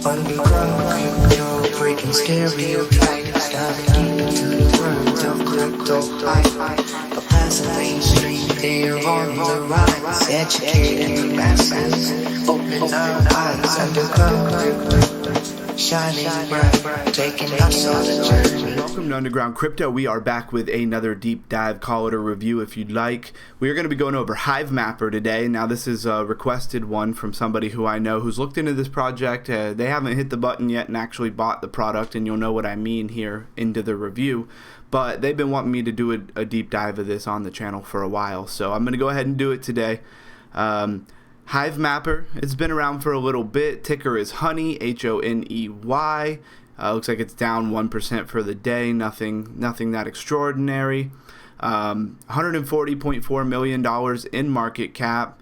Underground crypto, breaking stereotypes, navigating to the world of crypto hype. A passive mainstream, they're on the rise, educating the masses, opening our eyes. Underground crypto, shining bright, taking us on a journey. Welcome to Underground Crypto. We are back with another deep dive, call it a review if you'd like. We are going to be going over Hivemapper today. Now this is a requested one from somebody who I know who's looked into this project. They haven't hit the button yet and actually bought the product, and you'll know what I mean here into the review. But they've been wanting me to do a deep dive of this on the channel for a while, so I'm going to go ahead and do it today. Hivemapper, it's been around for a little bit. Ticker is Honey, Honey. Looks like it's down 1% for the day. Nothing that extraordinary. $140.4 million in market cap.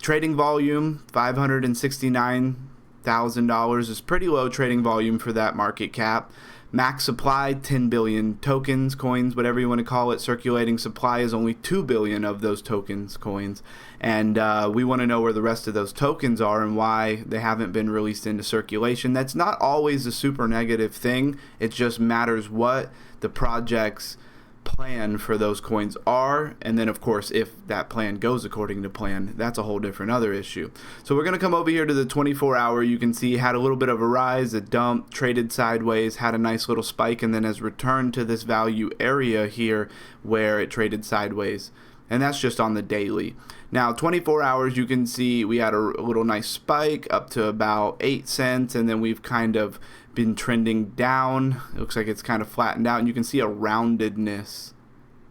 Trading volume, $569,000 is pretty low trading volume for that market cap. Max supply, 10 billion tokens, coins, whatever you want to call it. Circulating supply is only 2 billion of those tokens, coins. And we want to know where the rest of those tokens are and why they haven't been released into circulation. That's not always a super negative thing. It just matters what the project's plan for those coins are, and then of course if that plan goes according to plan, that's a whole different other issue. So we're going to come over here to the 24-hour. You can see had a little bit of a rise, a dump, traded sideways, had a nice little spike, and then has returned to this value area here where it traded sideways, and that's just on the daily. Now 24 hours, you can see we had a little nice spike up to about 8 cents, and then we've kind of been trending down. It looks like it's kind of flattened out, and you can see a roundedness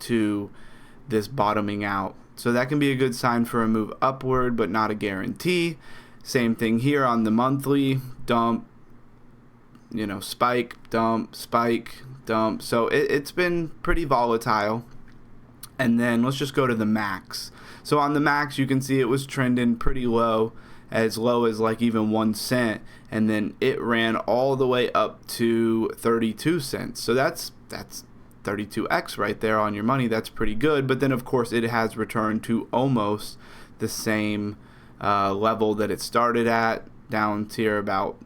to this bottoming out. So that can be a good sign for a move upward, but not a guarantee. Same thing here on the monthly. Dump, spike, dump, spike, dump. So it's been pretty volatile. And then let's just go to the max. So on the max, you can see it was trending pretty low as like even 1 cent, and then it ran all the way up to 32 cents. So that's 32x right there on your money. That's pretty good. But then of course it has returned to almost the same level that it started at, down to about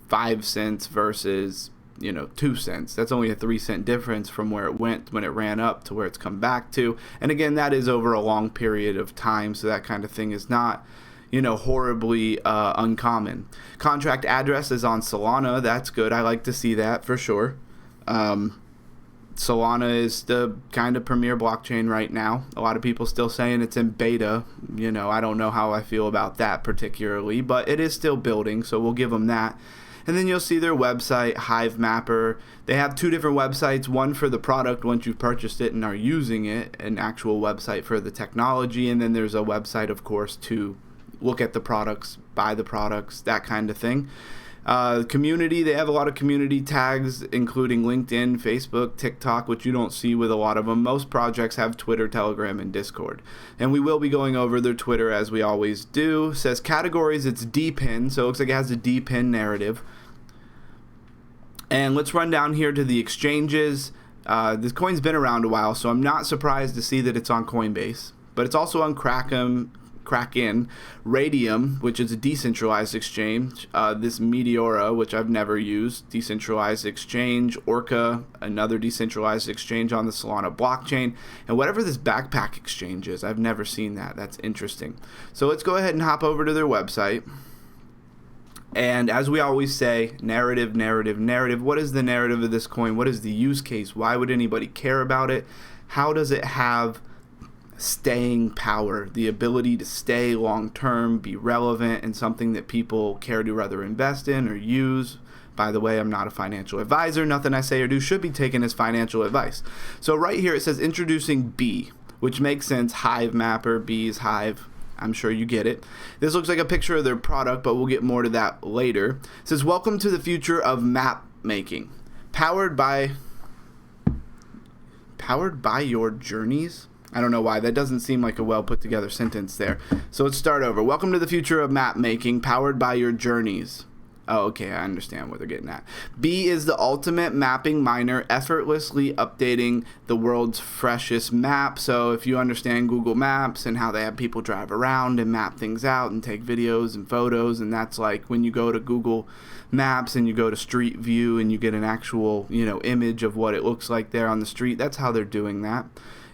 5 cents versus 2 cents. That's only a 3 cent difference from where it went when it ran up to where it's come back to. And again, that is over a long period of time, so that kind of thing is not horribly uncommon. Contract address is on Solana. That's good. I like to see that for sure. Solana is the kind of premier blockchain right now. A lot of people still saying it's in beta. I don't know how I feel about that particularly, but it is still building, so we'll give them that. And then you'll see their website, Hivemapper. They have 2 different websites, one for the product once you've purchased it and are using it, an actual website for the technology, and then there's a website, of course, to look at the products, buy the products, that kind of thing. Community, they have a lot of community tags, including LinkedIn, Facebook, TikTok, which you don't see with a lot of them. Most projects have Twitter, Telegram, and Discord. And we will be going over their Twitter as we always do. It says categories, it's DPIN, so it looks like it has a DPIN narrative. And let's run down here to the exchanges. This coin's been around a while, so I'm not surprised to see that it's on Coinbase. But it's also on Kraken, Radium, which is a decentralized exchange, this Meteora, which I've never used, decentralized exchange, Orca, another decentralized exchange on the Solana blockchain, and whatever this backpack exchange is, I've never seen that. That's interesting. So let's go ahead and hop over to their website. And as we always say, narrative. What is the narrative of this coin? What is the use case? Why would anybody care about it? How does it have staying power, the ability to stay long term, be relevant, and something that people care to rather invest in or use? By the way, I'm not a financial advisor. Nothing I say or do should be taken as financial advice. So right here it says introducing B, which makes sense. Hivemapper, B is Hive. I'm sure you get it. This looks like a picture of their product, but we'll get more to that later. It says, welcome to the future of map making. Powered by your journeys? I don't know why. That doesn't seem like a well put together sentence there. So let's start over. Welcome to the future of map making, powered by your journeys. Oh, okay, I understand what they're getting at. B is the ultimate mapping miner, effortlessly updating the world's freshest map. So if you understand Google Maps and how they have people drive around and map things out and take videos and photos, and that's like when you go to Google Maps and you go to Street View and you get an actual, image of what it looks like there on the street, that's how they're doing that.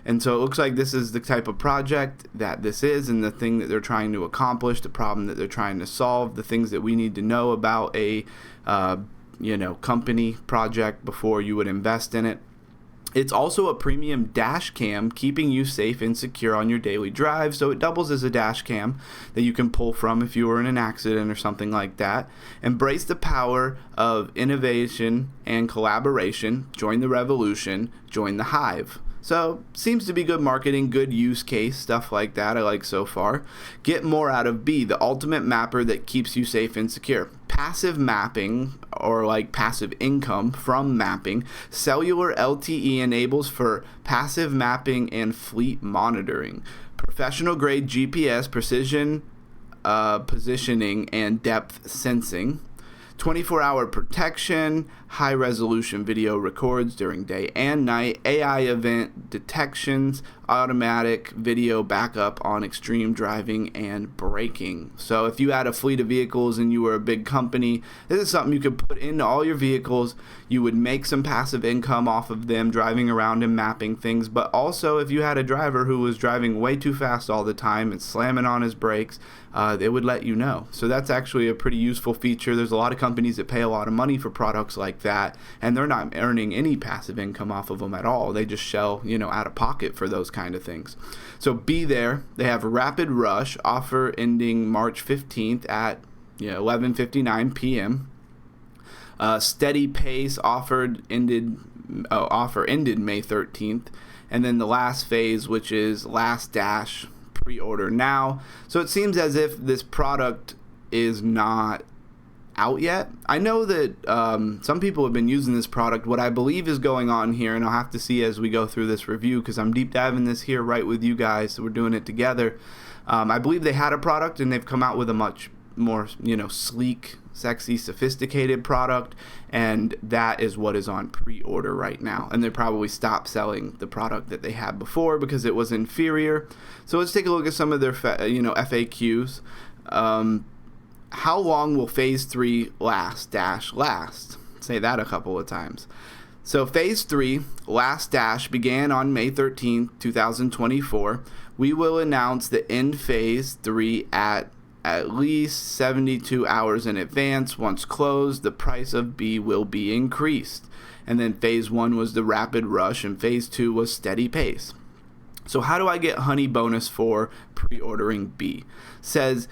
And so it looks like this is the type of project that this is, and the thing that they're trying to accomplish, the problem that they're trying to solve, the things that we need to know about a company project before you would invest in it. It's also a premium dash cam, keeping you safe and secure on your daily drive. So it doubles as a dash cam that you can pull from if you were in an accident or something like that. Embrace the power of innovation and collaboration. Join the revolution. Join the hive. So, seems to be good marketing, good use case, stuff like that I like so far. Get more out of B, the ultimate mapper that keeps you safe and secure. Passive mapping, or like passive income from mapping. Cellular LTE enables for passive mapping and fleet monitoring. Professional grade GPS, precision positioning, and depth sensing. 24-hour protection, high-resolution video records during day and night, AI event detections, automatic video backup on extreme driving and braking. So if you had a fleet of vehicles and you were a big company, this is something you could put into all your vehicles. You would make some passive income off of them driving around and mapping things. But also if you had a driver who was driving way too fast all the time and slamming on his brakes, they would let you know. So that's actually a pretty useful feature. There's a lot of companies that pay a lot of money for products like that, and they're not earning any passive income off of them at all. They just shell, out of pocket for those kind of things. So be there. They have Rapid Rush offer ending March 15th at 11:59 p.m. Steady Pace offer ended May 13th, and then the last phase, which is Last Dash, pre-order now. So it seems as if this product is not out yet. I know that some people have been using this product. What I believe is going on here, and I'll have to see as we go through this review because I'm deep diving this here right with you guys, so we're doing it together. I believe they had a product and they've come out with a much more sleek, sexy, sophisticated product, and that is what is on pre-order right now. And they probably stopped selling the product that they had before because it was inferior. So let's take a look at some of their FAQs. How long will phase 3 last? Say that a couple of times. So phase 3, Last Dash, began on May 13th, 2024. We will announce the end phase 3 at least 72 hours in advance. Once closed, the price of B will be increased. And then phase 1 was the Rapid Rush, and phase 2 was Steady Pace. So how do I get honey bonus for pre-ordering B? Says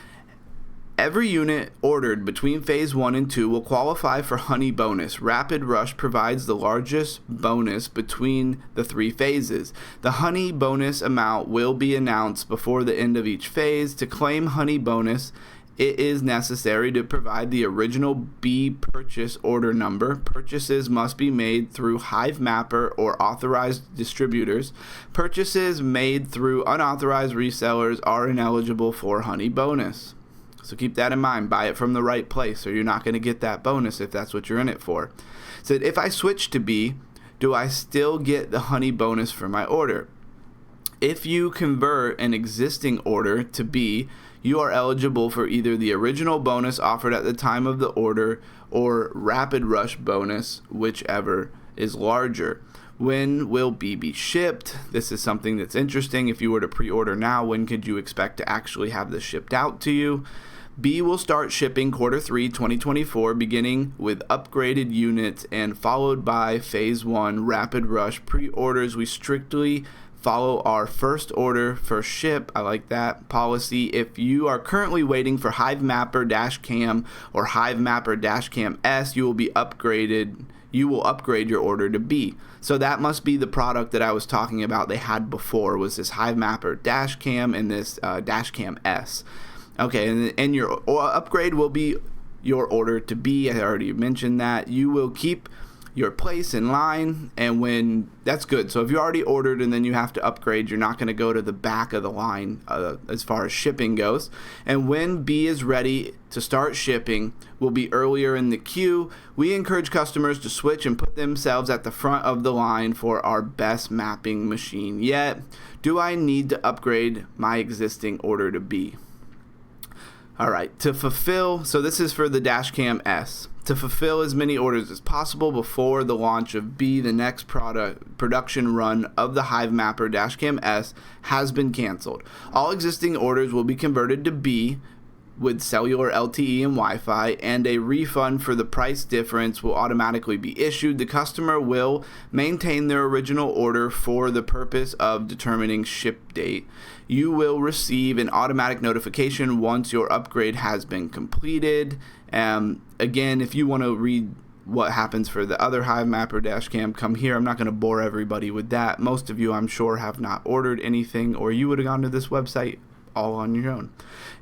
every unit ordered between phase 1 and 2 will qualify for honey bonus. Rapid Rush provides the largest bonus between the 3 phases. The honey bonus amount will be announced before the end of each phase. To claim honey bonus, it is necessary to provide the original B purchase order number. Purchases must be made through Hivemapper or authorized distributors. Purchases made through unauthorized resellers are ineligible for honey bonus. So keep that in mind. Buy it from the right place or you're not going to get that bonus if that's what you're in it for. So if I switch to B, do I still get the honey bonus for my order? If you convert an existing order to B, you are eligible for either the original bonus offered at the time of the order or Rapid Rush bonus, whichever is larger. When will B be shipped? This is something that's interesting. If you were to pre-order now, when could you expect to actually have this shipped out to you? B will start shipping Q3 2024, beginning with upgraded units and followed by Phase 1 Rapid Rush pre-orders. We strictly follow our first order, first ship. I like that policy. If you are currently waiting for Hivemapper Dashcam or Hivemapper Dashcam S, you will upgrade your order to B. So that must be the product that I was talking about they had before, was this Hivemapper Dashcam and this Dashcam S. Okay, and your upgrade will be your order to B. I already mentioned that. You will keep your place in line, and when that's good. So if you already ordered and then you have to upgrade, you're not going to go to the back of the line as far as shipping goes. And when B is ready to start shipping, will be earlier in the queue. We encourage customers to switch and put themselves at the front of the line for our best mapping machine yet. Do I need to upgrade my existing order to B? All right, to fulfill, so this is for the Dashcam S. To fulfill as many orders as possible before the launch of B, the next production run of the Hivemapper Dashcam S has been canceled. All existing orders will be converted to B with cellular LTE and Wi-Fi, and a refund for the price difference will automatically be issued. The customer will maintain their original order for the purpose of determining ship date. You will receive an automatic notification once your upgrade has been completed. Again, if you want to read what happens for the other Hivemapper Dashcam, come here. I'm not going to bore everybody with that. Most of you, I'm sure, have not ordered anything, or you would have gone to this website all on your own.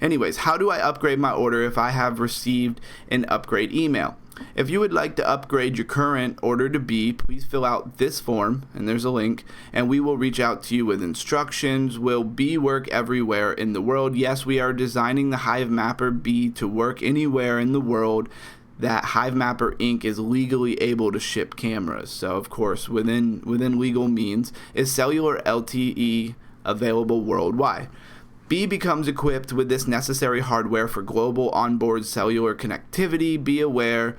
Anyways, how do I upgrade my order if I have received an upgrade email? If you would like to upgrade your current order to B, please fill out this form, and there's a link, and we will reach out to you with instructions. Will B work everywhere in the world? Yes, we are designing the Hivemapper B to work anywhere in the world that Hivemapper Inc. is legally able to ship cameras. So, of course, within legal means. Is cellular LTE available worldwide? B becomes equipped with this necessary hardware for global onboard cellular connectivity. Be aware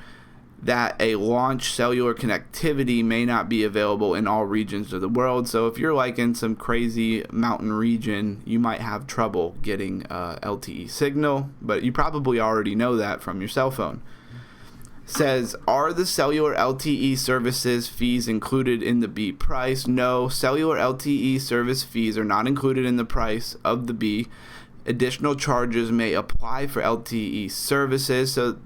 that a launch cellular connectivity may not be available in all regions of the world. So if you're like in some crazy mountain region, you might have trouble getting LTE signal, but you probably already know that from your cell phone. Says, are the cellular LTE services fees included in the B price? No, cellular LTE service fees are not included in the price of the B. Additional charges may apply for LTE services. So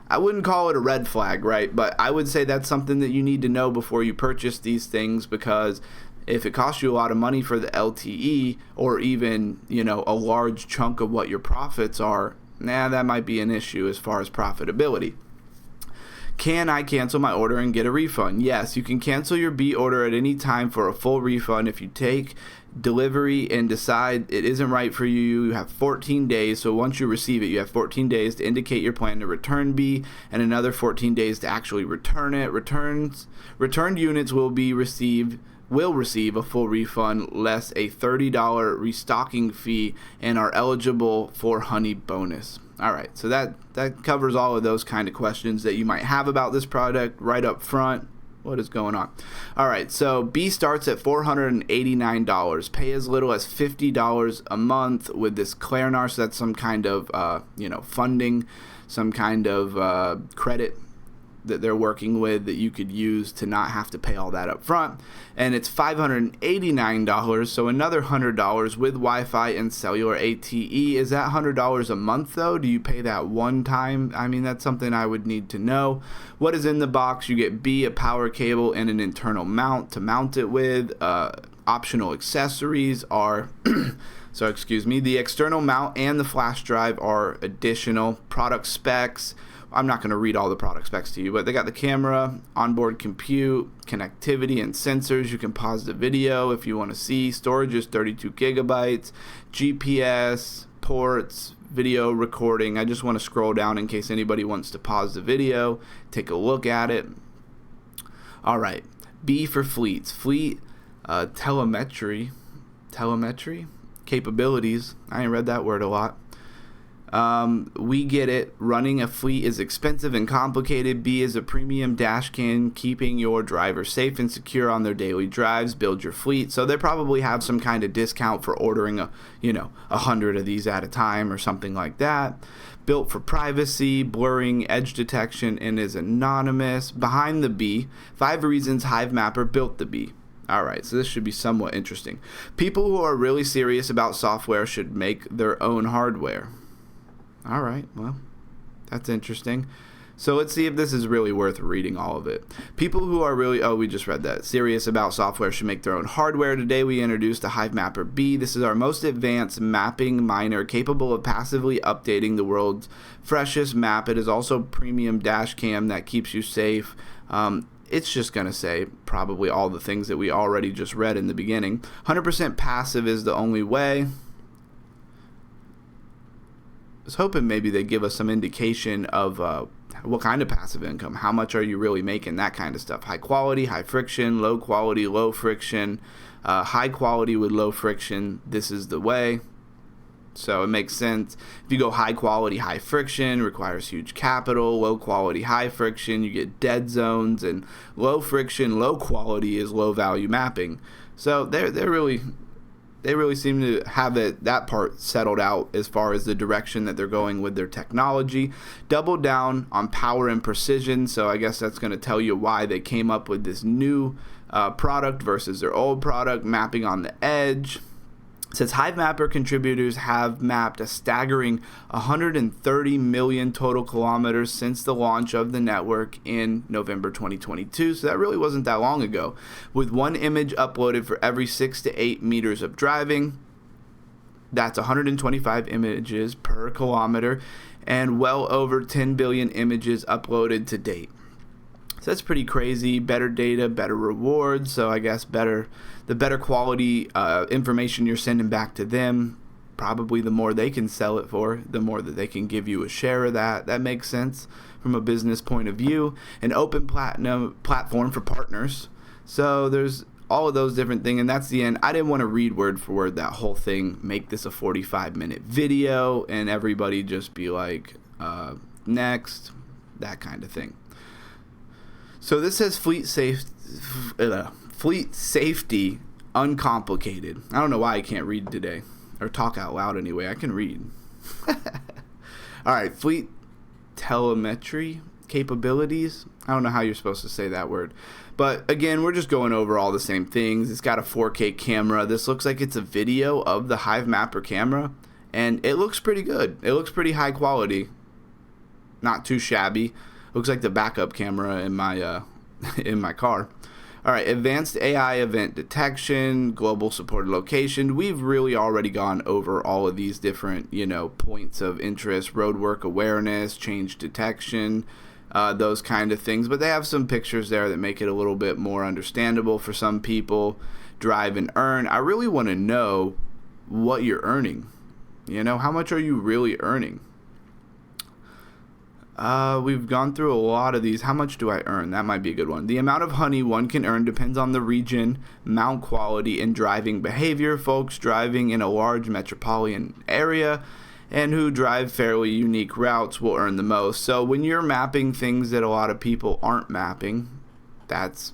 I wouldn't call it a red flag, right? But I would say that's something that you need to know before you purchase these things, because if it costs you a lot of money for the LTE, or even, a large chunk of what your profits are, that might be an issue as far as profitability. Can I cancel my order and get a refund? Yes, you can cancel your B order at any time for a full refund. If you take delivery and decide it isn't right for you, you have 14 days. So once you receive it, you have 14 days to indicate your plan to return B, and another 14 days to actually return it. Returned units will receive a full refund less a $30 restocking fee and are eligible for honey bonus. All right, so that covers all of those kind of questions that you might have about this product right up front. What is going on? All right, so B starts at $489. Pay as little as $50 a month with this Klarna. So that's some kind of funding, some kind of credit that they're working with that you could use to not have to pay all that up front. And it's $589, so another $100 with Wi-Fi and cellular ATE. Is that $100 a month though? Do you pay that one time? I mean, that's something I would need to know. What is in the box? You get B, a power cable and an internal mount to mount it with. Optional accessories are the external mount and the flash drive are additional. Product specs, I'm not going to read all the product specs to you, but they got the camera, onboard compute, connectivity, and sensors. You can pause the video if you want to see. Storage is 32 gigabytes, GPS, ports, video recording. I just want to scroll down in case anybody wants to pause the video, take a look at it. All right, B for fleets. Fleet telemetry capabilities. I ain't read that word a lot. We get it. Running a fleet is expensive and complicated. B is a premium dash cam, keeping your driver safe and secure on their daily drives. Build your fleet. So they probably have some kind of discount for ordering 100 of these at a time or something like that. Built for privacy, blurring, edge detection, and is anonymous. Behind the B, 5 reasons Hivemapper built the B. Alright, so this should be somewhat interesting. People who are really serious about software should make their own hardware. Alright, well, that's interesting. So let's see if this is really worth reading all of it. People who are really, we just read that, serious about software should make their own hardware. Today we introduced the Hivemapper B. This is our most advanced mapping miner capable of passively updating the world's freshest map. It is also premium dash cam that keeps you safe. it's just going to say probably all the things that we already just read in the beginning. 100% passive is the only way. I was hoping maybe they give us some indication of what kind of passive income. How much are you really making? That kind of stuff. High quality, high friction, low quality, low friction. High quality with low friction, this is the way. So it makes sense. If you go high quality, high friction, requires huge capital. Low quality, high friction, you get dead zones. And low friction, low quality is low value mapping. So they really seem to have that part settled out as far as the direction that they're going with their technology. Double down on power and precision. So I guess that's going to tell you why they came up with this new product versus their old product, mapping on the edge. It says Hivemapper contributors have mapped a staggering 130 million total kilometers since the launch of the network in November 2022. So that really wasn't that long ago. With one image uploaded for every 6 to 8 meters of driving, that's 125 images per kilometer, and well over 10 billion images uploaded to date. So that's pretty crazy. Better data, better rewards. So I guess the better quality information you're sending back to them, probably the more they can sell it for, the more that they can give you a share of that. That makes sense from a business point of view. An open platform for partners. So there's all of those different things, and that's the end. I didn't want to read word for word that whole thing, make this a 45-minute video, and everybody just be like, next, that kind of thing. So this says fleet safety uncomplicated. I don't know why I can't read today, or talk out loud anyway. I can read. All right, fleet telemetry capabilities. I don't know how you're supposed to say that word. But again, we're just going over all the same things. It's got a 4K camera. This looks like it's a video of the Hivemapper camera, and it looks pretty good. It looks pretty high quality. Not too shabby. Looks like the backup camera in my car. All right, advanced AI event detection, global supported location. We've really already gone over all of these different, points of interest, roadwork awareness, change detection, those kind of things. But they have some pictures there that make it a little bit more understandable for some people. Drive and earn. I really want to know what you're earning. How much are you really earning? We've gone through a lot of these. How much do I earn? That might be a good one. The amount of honey one can earn depends on the region, mount quality, and driving behavior. Folks driving in a large metropolitan area and who drive fairly unique routes will earn the most. So when you're mapping things that a lot of people aren't mapping, that's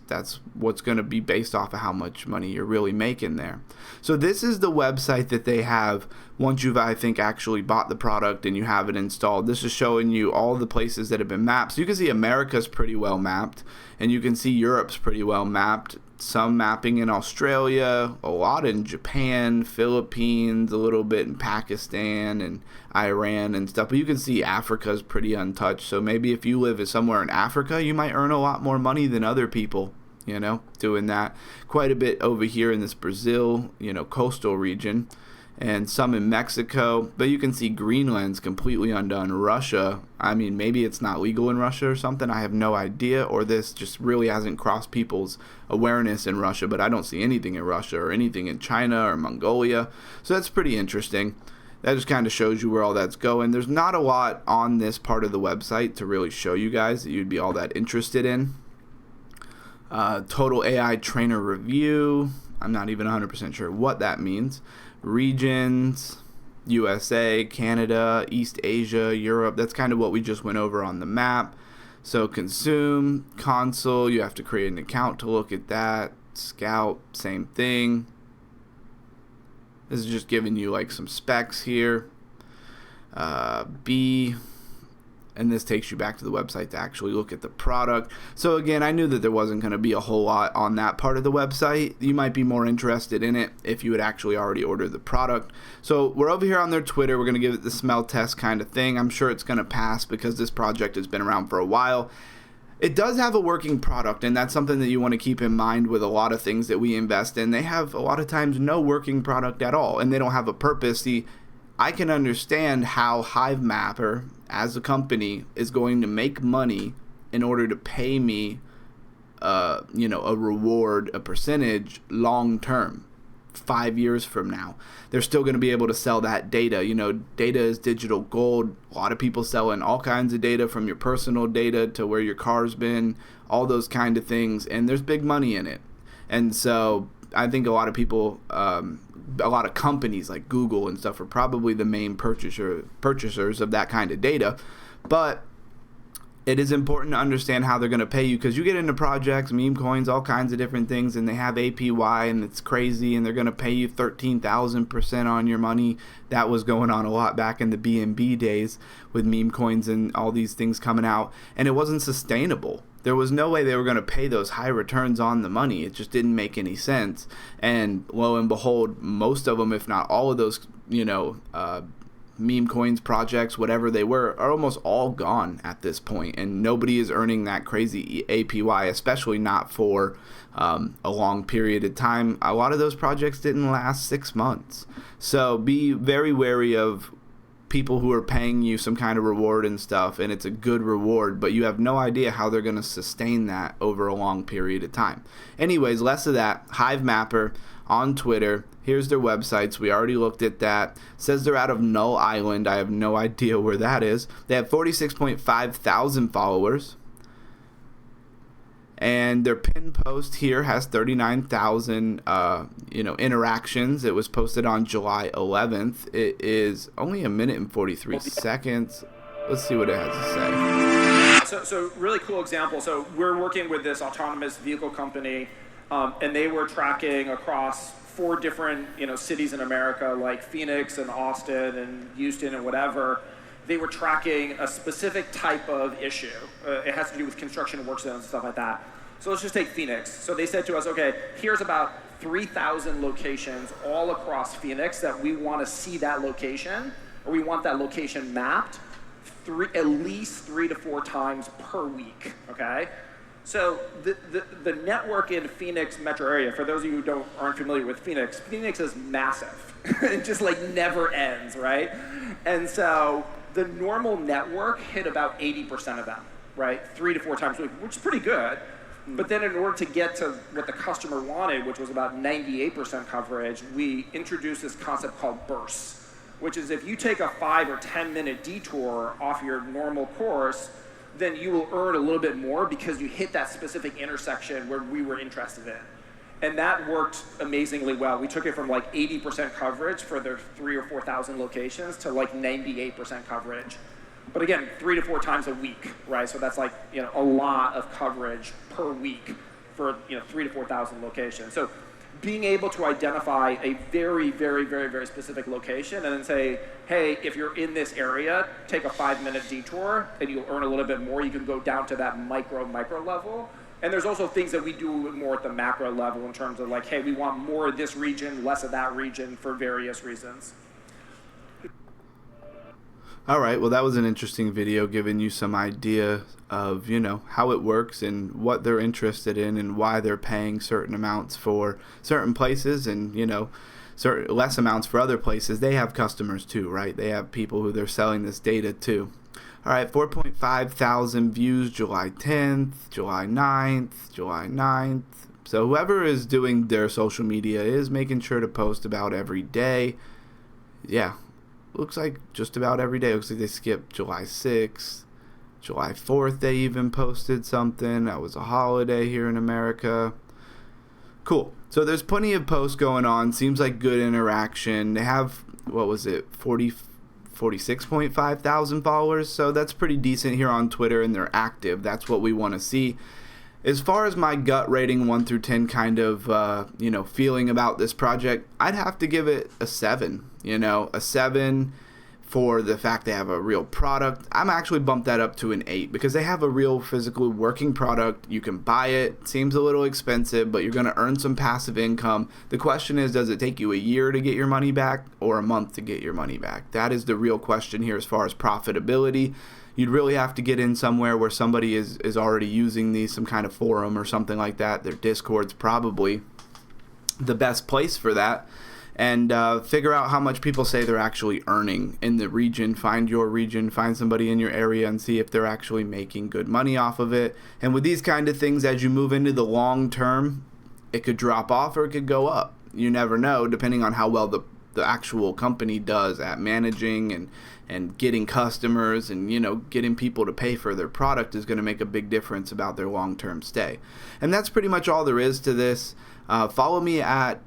what's going to be based off of how much money you're really making there. So this is the website that they have once you've, I think, actually bought the product and you have it installed. This is showing you all the places that have been mapped. So you can see America's pretty well mapped, and you can see Europe's pretty well mapped. Some mapping in Australia, a lot in Japan, Philippines, a little bit in Pakistan and Iran and stuff. But you can see Africa's pretty untouched. So maybe if you live somewhere in Africa, you might earn a lot more money than other people, doing that. Quite a bit over here in this Brazil, coastal region. And some in Mexico, but you can see Greenland's completely undone. Russia, I mean, maybe it's not legal in Russia or something. I have no idea, or this just really hasn't crossed people's awareness in Russia, but I don't see anything in Russia or anything in China or Mongolia. So that's pretty interesting. That just kind of shows you where all that's going. There's not a lot on this part of the website to really show you guys that you'd be all that interested in. Total AI trainer review. I'm not even 100% sure what that means. Regions, USA, Canada, East Asia, Europe. That's kind of what we just went over on the map. So consume, console, you have to create an account to look at that. Scout, same thing. This is just giving you like some specs here. And this takes you back to the website to actually look at the product. So again, I knew that there wasn't going to be a whole lot on that part of the website. You might be more interested in it if you had actually already ordered the product. So we're over here on their Twitter. We're going to give it the smell test kind of thing. I'm sure it's going to pass because this project has been around for a while. It does have a working product, and that's something that you want to keep in mind with a lot of things that we invest in. They have a lot of times no working product at all, and they don't have a purpose. See, I can understand how Hivemapper as a company is going to make money in order to pay me a reward, a percentage long term. 5 years from now, they're still going to be able to sell that data. Data is digital gold. A lot of people selling all kinds of data, from your personal data to where your car's been, all those kind of things, and there's big money in it. And so I think a lot of people, a lot of companies like Google and stuff are probably the main purchasers of that kind of data. But it is important to understand how they're going to pay you, because you get into projects, meme coins, all kinds of different things, and they have APY, and it's crazy, and they're going to pay you 13,000% on your money. That was going on a lot back in the BNB days with meme coins and all these things coming out, and it wasn't sustainable. There was no way they were going to pay those high returns on the money. It just didn't make any sense. And lo and behold, most of them, if not all of those, meme coins projects, whatever they were, are almost all gone at this point, and nobody is earning that crazy APY, especially not for a long period of time. A lot of those projects didn't last 6 months. So be very wary of people who are paying you some kind of reward and stuff, and it's a good reward, but you have no idea how they're going to sustain that over a long period of time. Anyways, less of that. Hivemapper on Twitter. Here's their websites. We already looked at that. Says they're out of Null Island. I have no idea where that is. They have 46.5 thousand followers. And their pin post here has 39,000 interactions. It was posted on July 11th. It is only 1 minute and 43 seconds. Let's see what it has to say. So really cool example. So we're working with this autonomous vehicle company, and they were tracking across 4 different cities in America, like Phoenix and Austin and Houston and whatever. They were tracking a specific type of issue. It has to do with construction work zones and stuff like that. So let's just take Phoenix. So they said to us, okay, here's about 3,000 locations all across Phoenix that we want to see that location, or we want that location mapped at least 3 to 4 times per week, okay? So the network in Phoenix metro area, for those of you who aren't familiar with Phoenix is massive. It just never ends, right? And so the normal network hit about 80% of them, right? 3 to 4 times a week, which is pretty good. But then in order to get to what the customer wanted, which was about 98% coverage, we introduced this concept called bursts, which is if you take a 5 or 10 minute detour off your normal course, then you will earn a little bit more because you hit that specific intersection where we were interested in. And that worked amazingly well. We took it from 80% coverage for their 3,000 or 4,000 locations to 98% coverage. But again, 3 to 4 times a week, right? So that's a lot of coverage per week for 3,000 to 4,000 locations. So being able to identify a very, very, very, very specific location and then say, hey, if you're in this area, take a 5-minute detour and you'll earn a little bit more. You can go down to that micro level. And there's also things that we do more at the macro level in terms of hey, we want more of this region, less of that region for various reasons. All right, well, that was an interesting video giving you some idea of, how it works and what they're interested in and why they're paying certain amounts for certain places and, certain less amounts for other places. They have customers too, right? They have people who they're selling this data to. All right, 4.5 thousand views July 10th, July 9th. So whoever is doing their social media is making sure to post about every day. Yeah. Looks like just about every day. Looks like they skipped July 6th. July 4th they even posted something. That was a holiday here in America. Cool. So there's plenty of posts going on. Seems like good interaction. They have, 46.5 thousand followers. So that's pretty decent here on Twitter, and they're active. That's what we want to see. As far as my gut rating 1 through 10 kind of, feeling about this project, I'd have to give it a 7. A 7 for the fact they have a real product. I'm actually bumped that up to an 8 because they have a real physical working product. You can buy it. Seems a little expensive, but you're going to earn some passive income. The question is, does it take you a year to get your money back or a month to get your money back? That is the real question here as far as profitability. You'd really have to get in somewhere where somebody is already using these, some kind of forum or something like that. Their Discord's probably the best place for that. and figure out how much people say they're actually earning in the region. Find your region, find somebody in your area, and see if they're actually making good money off of it. And with these kind of things, as you move into the long term, it could drop off or it could go up. You never know, depending on how well the actual company does at managing and getting customers and, you know, getting people to pay for their product is going to make a big difference about their long-term stay. And that's pretty much all there is to this. Follow me at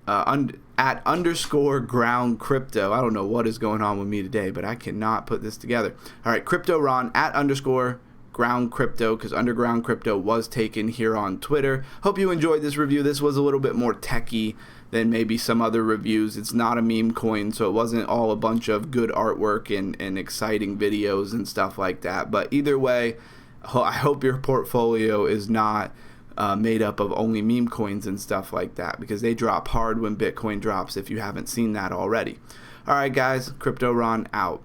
underscore ground crypto. I don't know what is going on with me today, but I cannot put this together. All right, Crypto Ron at underscore ground crypto, because underground crypto was taken here on Twitter. Hope you enjoyed this review. This was a little bit more techy than maybe some other reviews. It's not a meme coin, so it wasn't all a bunch of good artwork and exciting videos and stuff like that. But either way, I hope your portfolio is not made up of only meme coins and stuff like that, because they drop hard when Bitcoin drops if you haven't seen that already. All right, guys, Crypto Ron out.